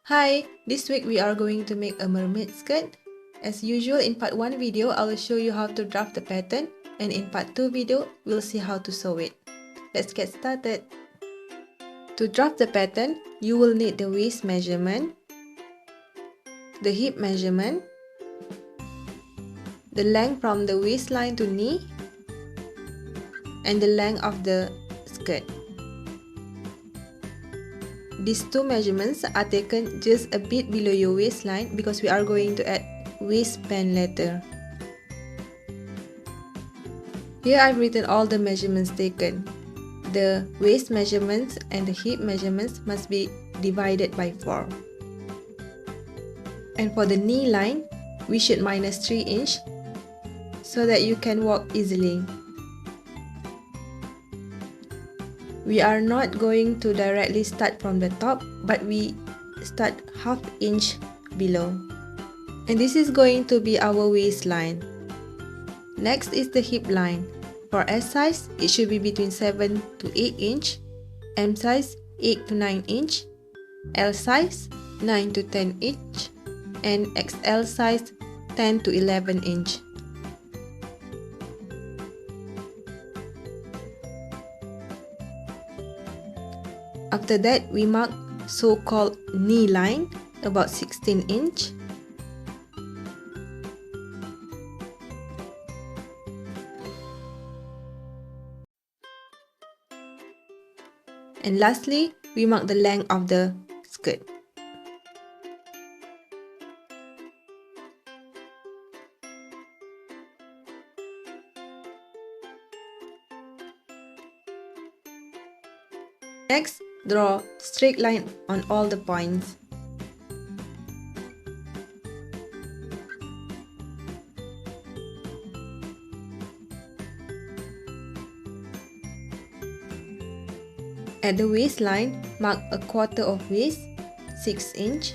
Hi, this week we are going to make a mermaid skirt. As usual, in part 1 video, I will show you how to draft the pattern, and in part 2 video, we'll see how to sew it. Let's get started. To draft the pattern, you will need the waist measurement, the hip measurement, the length from the waistline to knee, and the length of the skirt. These two measurements are taken just a bit below your waistline because we are going to add waistband later. Here I've written all the measurements taken. The waist measurements and the hip measurements must be divided by 4. And for the knee line, we should minus 3 inch so that you can walk easily. We are not going to directly start from the top, but we start half inch below. And this is going to be our waistline. Next is the hip line. For S size, it should be between 7 to 8 inch, M size 8 to 9 inch, L size 9 to 10 inch, and XL size 10 to 11 inch. After that, we mark so-called knee line about 16 inch. And lastly, we mark the length of the skirt. Next, draw straight line on all the points. At the waistline, mark a quarter of waist, 6 inch,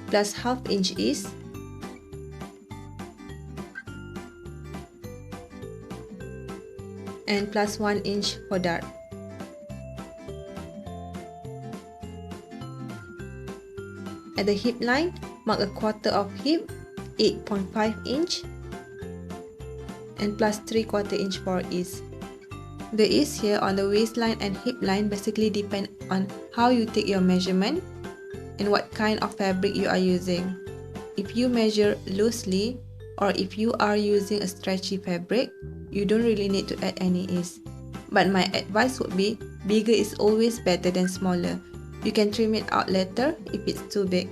plus half inch is, and plus 1 inch for dart. At the hip line, mark a quarter of hip, 8.5 inch, and plus 3/4 inch for ease. The ease here on the waistline and hip line basically depend on how you take your measurement and what kind of fabric you are using. If you measure loosely or if you are using a stretchy fabric, you don't really need to add any ease. But my advice would be, bigger is always better than smaller. You can trim it out later if it's too big.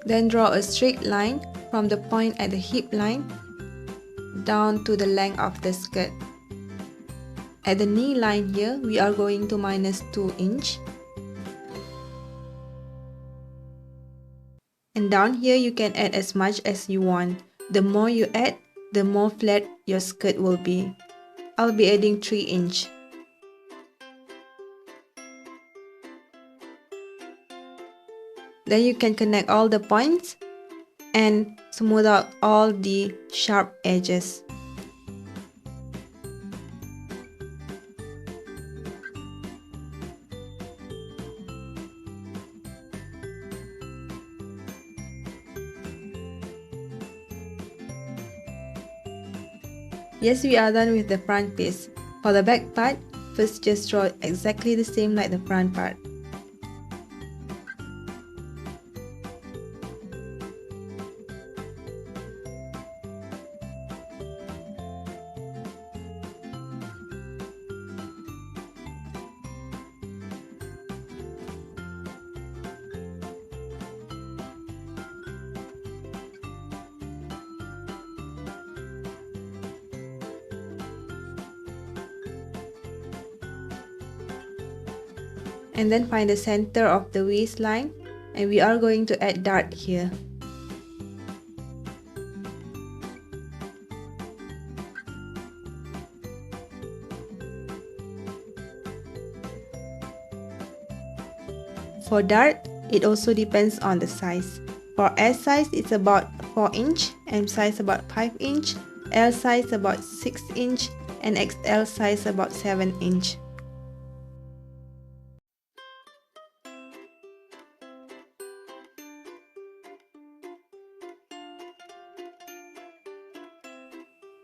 Then draw a straight line from the point at the hip line down to the length of the skirt. At the knee line here, we are going to minus 2 inch. And down here, you can add as much as you want. The more you add, the more flat your skirt will be. I'll be adding 3 inch. Then you can connect all the points and smooth out all the sharp edges. Yes, we are done with the front piece. For the back part, first just draw exactly the same like the front part. And then find the center of the waistline, and we are going to add dart here. For dart, it also depends on the size. For S size, it's about 4 inch, M size about 5 inch, L size about 6 inch, and XL size about 7 inch.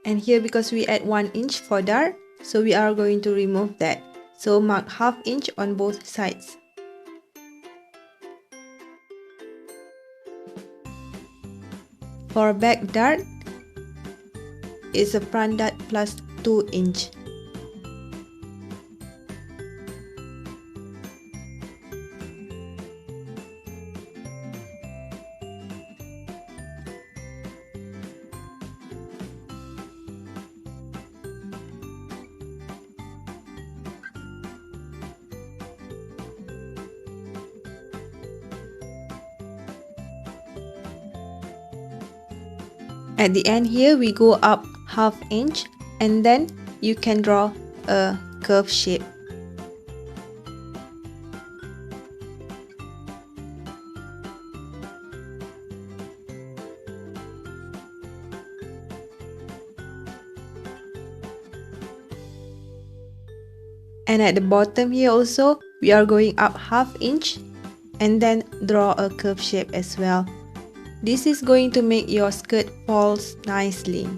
And here, because we add 1 inch for dart, so we are going to remove that. So mark ½ inch on both sides. For back dart, it's a front dart plus 2 inch. At the end here, we go up ½ inch and then you can draw a curve shape. And at the bottom here also, we are going up ½ inch and then draw a curve shape as well. This is going to make your skirt falls nicely.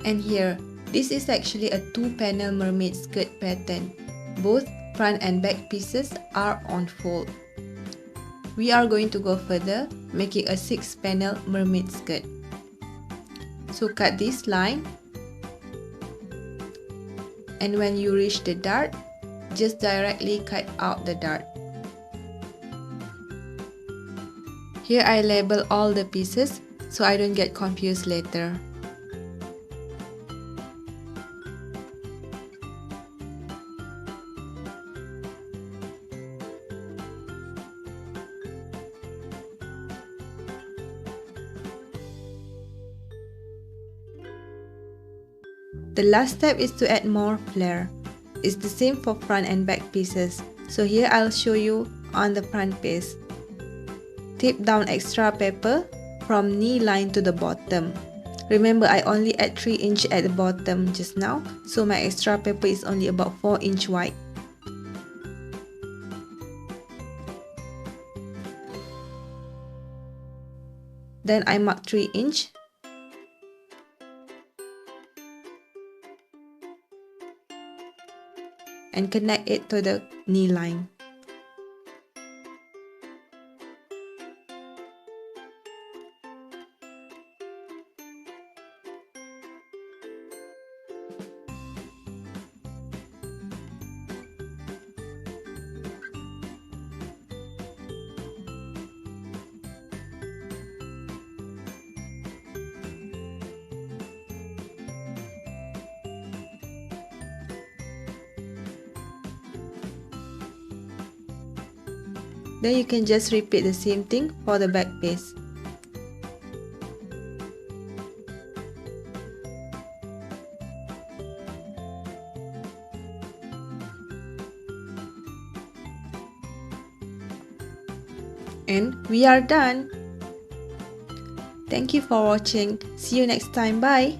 And here, this is actually a 2-panel mermaid skirt pattern. Both front and back pieces are on fold. We are going to go further, making a 6-panel mermaid skirt. So cut this line, and when you reach the dart, just directly cut out the dart. Here I label all the pieces so I don't get confused later. The last step is to add more flare. It's the same for front and back pieces. So here I'll show you on the front piece. Tape down extra paper from knee line to the bottom. Remember, I only add 3 inch at the bottom just now, so my extra paper is only about 4 inch wide. Then I mark 3 inch. And connect it to the knee line. Then you can just repeat the same thing for the back piece. And we are done. Thank you for watching. See you next time. Bye.